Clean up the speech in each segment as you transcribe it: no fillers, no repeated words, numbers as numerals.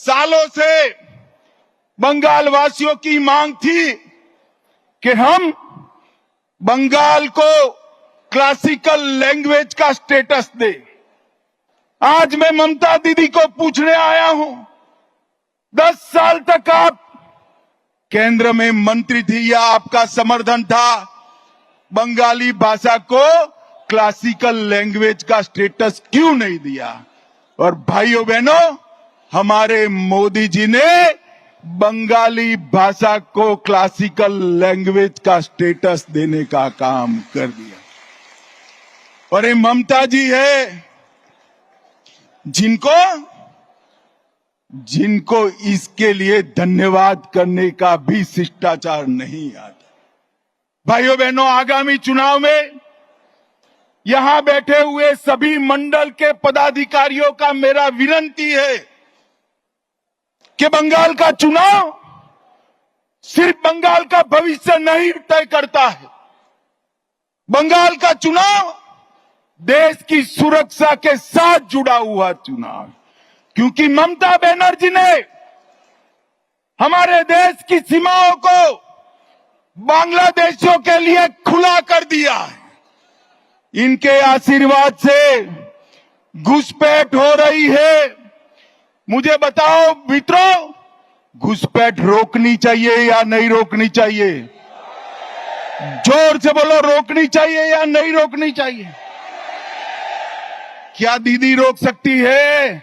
सालों से बंगाल वासियों की मांग थी कि हम बंगाल को क्लासिकल लैंग्वेज का स्टेटस दें। आज मैं ममता दीदी को पूछने आया हूं, 10 साल तक आप केंद्र में मंत्री थी या आपका समर्थन था, बंगाली भाषा को क्लासिकल लैंग्वेज का स्टेटस क्यों नहीं दिया? और भाइयों बहनों, हमारे मोदी जी ने बंगाली भाषा को क्लासिकल लैंग्वेज का स्टेटस देने का काम कर दिया। और ये ममता जी है जिनको इसके लिए धन्यवाद करने का भी शिष्टाचार नहीं आता। भाइयों बहनों, आगामी चुनाव में यहां बैठे हुए सभी मंडल के पदाधिकारियों का मेरा विनती है कि बंगाल का चुनाव सिर्फ बंगाल का भविष्य नहीं तय करता है। बंगाल का चुनाव देश की सुरक्षा के साथ जुड़ा हुआ चुनाव, क्योंकि ममता बनर्जी ने हमारे देश की सीमाओं को बांग्लादेशियों के लिए खुला कर दिया है। इनके आशीर्वाद से घुसपैठ हो रही है। मुझे बताओ मित्रों, घुसपैठ रोकनी चाहिए या नहीं रोकनी चाहिए? जोर से बोलो, रोकनी चाहिए या नहीं रोकनी चाहिए? क्या दीदी रोक सकती है?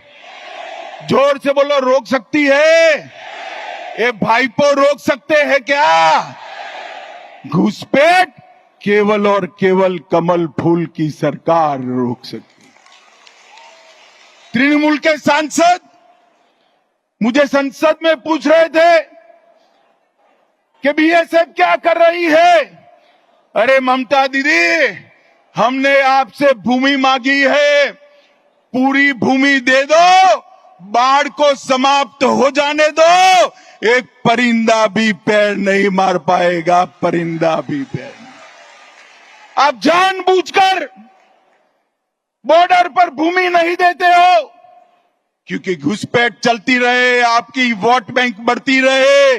जोर से बोलो, रोक सकती है? ये भाईपो रोक सकते हैं क्या? घुसपैठ केवल और केवल कमल फूल की सरकार रोक सकती है। तृणमूल के सांसद मुझे संसद में पूछ रहे थे कि बीएसएफ क्या कर रही है। अरे ममता दीदी, हमने आपसे भूमि मांगी है, पूरी भूमि दे दो, बाढ़ को समाप्त हो जाने दो, एक परिंदा भी पैर नहीं मार पाएगा, परिंदा भी पैर नहीं। आप जानबूझकर बॉर्डर पर भूमि नहीं देते हो क्योंकि घुसपैठ चलती रहे, आपकी वोट बैंक बढ़ती रहे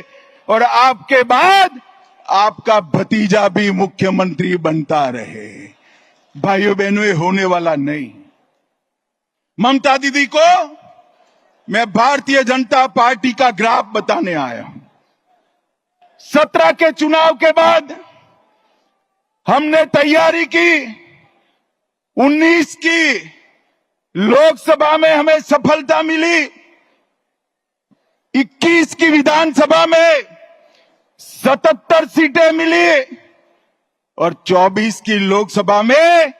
और आपके बाद आपका भतीजा भी मुख्यमंत्री बनता रहे। भाइयों बहनों, ये होने वाला नहीं। ममता दीदी को मैं भारतीय जनता पार्टी का ग्राफ बताने आया हूं। 17 के चुनाव के बाद हमने तैयारी की, 19 की लोकसभा में हमें सफलता मिली, 21 की विधानसभा में 77 सीटें मिली और 24 की लोकसभा में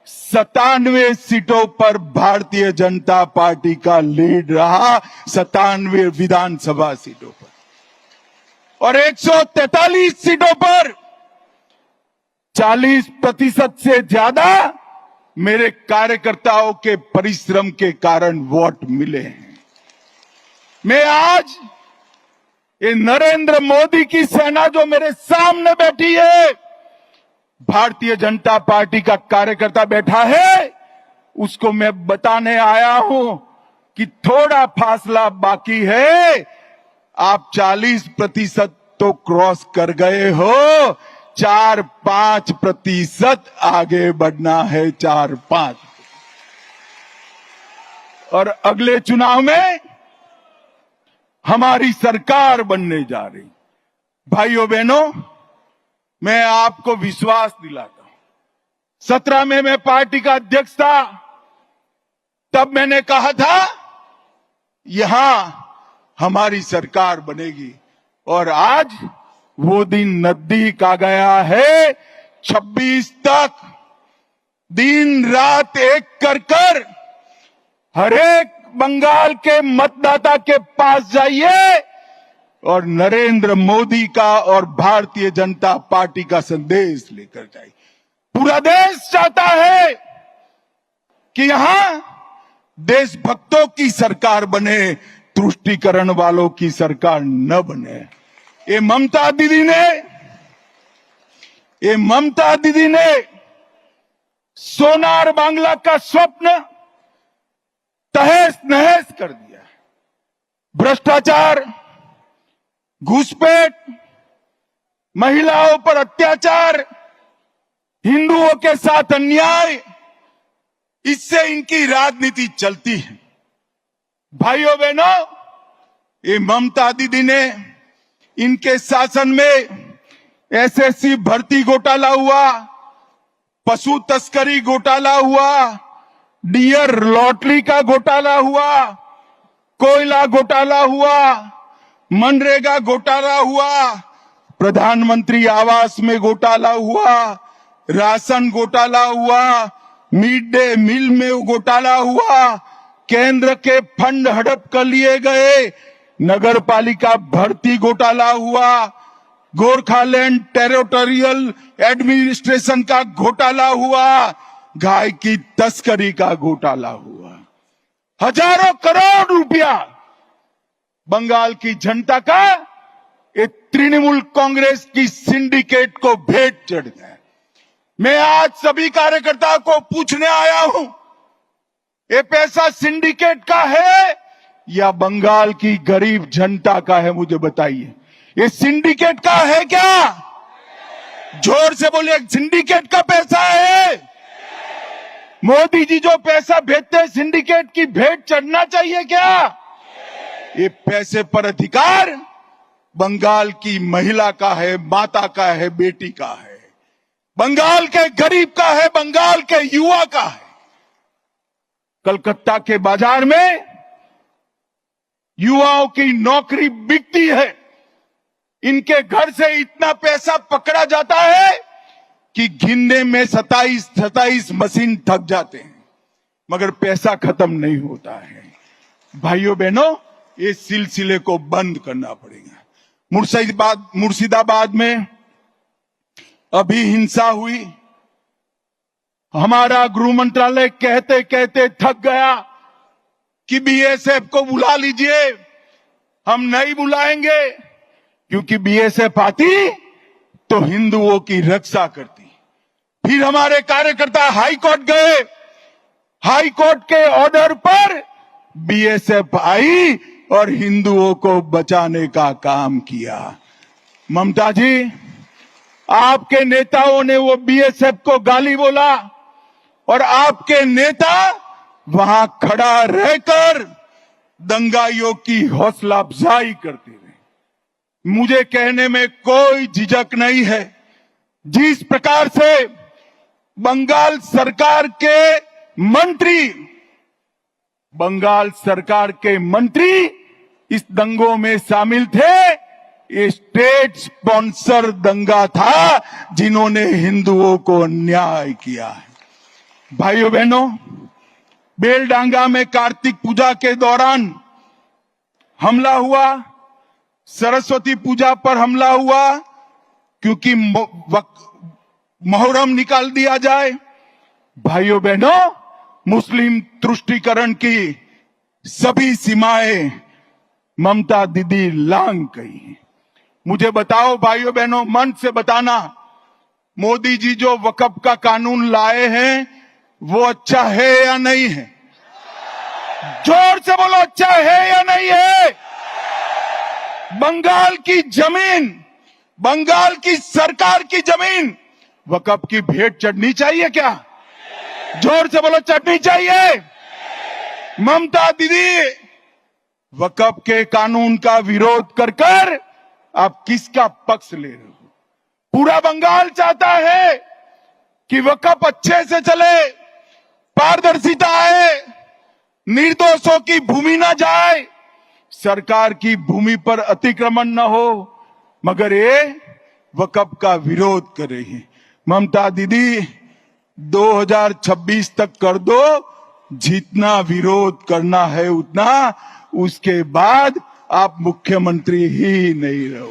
97 सीटों पर भारतीय जनता पार्टी का लीड रहा, 97 विधानसभा सीटों पर और 143 सीटों पर 40% से ज्यादा मेरे कार्यकर्ताओं के परिश्रम के कारण वोट मिले हैं। मैं आज ये नरेंद्र मोदी की सेना जो मेरे सामने बैठी है, भारतीय जनता पार्टी का कार्यकर्ता बैठा है, उसको मैं बताने आया हूं कि थोड़ा फासला बाकी है। आप 40% तो क्रॉस कर गए हो, 4-5% आगे बढ़ना है, 4-5। और अगले चुनाव में हमारी सरकार बनने जा रही। भाइयों बहनों, मैं आपको विश्वास दिलाता हूं, 17 में मैं पार्टी का अध्यक्ष था, तब मैंने कहा था यहां हमारी सरकार बनेगी और आज वो दिन नजदीक आ गया है। 26 तक दिन रात एक कर हर एक बंगाल के मतदाता के पास जाइए और नरेंद्र मोदी का और भारतीय जनता पार्टी का संदेश लेकर जाइए। पूरा देश चाहता है कि यहां देशभक्तों की सरकार बने, तुष्टीकरण वालों की सरकार न बने। ये ममता दीदी ने सोनार बांग्ला का स्वप्न तहस नहस कर दिया। भ्रष्टाचार, घुसपैठ, महिलाओं पर अत्याचार, हिंदुओं के साथ अन्याय, इससे इनकी राजनीति चलती है। भाइयों बहनों, ये ममता दीदी ने इनके शासन में एसएससी भर्ती घोटाला हुआ, पशु तस्करी घोटाला हुआ, डियर लॉटरी का घोटाला हुआ, कोयला घोटाला हुआ, मनरेगा घोटाला हुआ, प्रधानमंत्री आवास में घोटाला हुआ, राशन घोटाला हुआ, मिड डे मील में घोटाला हुआ, केंद्र के फंड हड़प कर लिए गए, नगर पालिका भर्ती घोटाला हुआ, गोरखालैंड टेरिटोरियल एडमिनिस्ट्रेशन का घोटाला हुआ, गाय की तस्करी का घोटाला हुआ। हजारों करोड़ रुपया बंगाल की जनता का ये तृणमूल कांग्रेस की सिंडिकेट को भेंट चढ़ गया। मैं आज सभी कार्यकर्ताओं को पूछने आया हूं, ये पैसा सिंडिकेट का है या बंगाल की गरीब जनता का है? मुझे बताइए, ये सिंडिकेट का है क्या? जोर से बोलिए, सिंडिकेट का पैसा है। मोदी जी जो पैसा भेजते हैं सिंडिकेट की भेंट चढ़ना चाहिए क्या? ये पैसे पर अधिकार बंगाल की महिला का है, माता का है, बेटी का है, बंगाल के गरीब का है, बंगाल के युवा का है। कलकत्ता के बाजार में युवाओं की नौकरी बिकती है। इनके घर से इतना पैसा पकड़ा जाता है कि गिनने में 27 मशीन थक जाते हैं, मगर पैसा खत्म नहीं होता है। भाइयों बहनों, ये सिलसिले को बंद करना पड़ेगा। मुर्शिदाबाद में अभी हिंसा हुई, हमारा गृह मंत्रालय कहते कहते थक गया कि बीएसएफ को बुला लीजिए। हम नहीं बुलाएंगे, क्योंकि बीएसएफ आती तो हिंदुओं की रक्षा करती। फिर हमारे कार्यकर्ता हाई कोर्ट गए, हाई कोर्ट के ऑर्डर पर बीएसएफ आई और हिंदुओं को बचाने का काम किया। ममता जी, आपके नेताओं ने वो बीएसएफ को गाली बोला और आपके नेता वहां खड़ा रहकर दंगाइयों की हौसला अफजाई करते रहे। मुझे कहने में कोई झिझक नहीं है, जिस प्रकार से बंगाल सरकार के मंत्री इस दंगों में शामिल थे, ये स्टेट स्पॉन्सर दंगा था जिन्होंने हिंदुओं को अन्याय किया है। भाइयों बहनों, बेलडांगा में कार्तिक पूजा के दौरान हमला हुआ, सरस्वती पूजा पर हमला हुआ, क्योंकि मुहर्रम निकाल दिया जाए। भाइयों बहनों, मुस्लिम तुष्टीकरण की सभी सीमाएं ममता दीदी लांघ गई। मुझे बताओ भाइयों बहनों, मन से बताना, मोदी जी जो वक्फ का कानून लाए हैं वो अच्छा है या नहीं है? जोर से बोलो, अच्छा है या नहीं है? बंगाल की जमीन, बंगाल की सरकार की जमीन वक्फ की भेंट चढ़नी चाहिए क्या? जोर से बोलो, चढ़नी चाहिए। ममता दीदी, वक्फ के कानून का विरोध कर कर आप किसका पक्ष ले रहे हो? पूरा बंगाल चाहता है कि वक्फ अच्छे से चले, पारदर्शिता आए, निर्दोषों की भूमि न जाए, सरकार की भूमि पर अतिक्रमण न हो, मगर ये वक्फ का विरोध कर रही है। ममता दीदी, 2026 तक कर दो, जितना विरोध करना है उतना, उसके बाद आप मुख्यमंत्री ही नहीं रहो।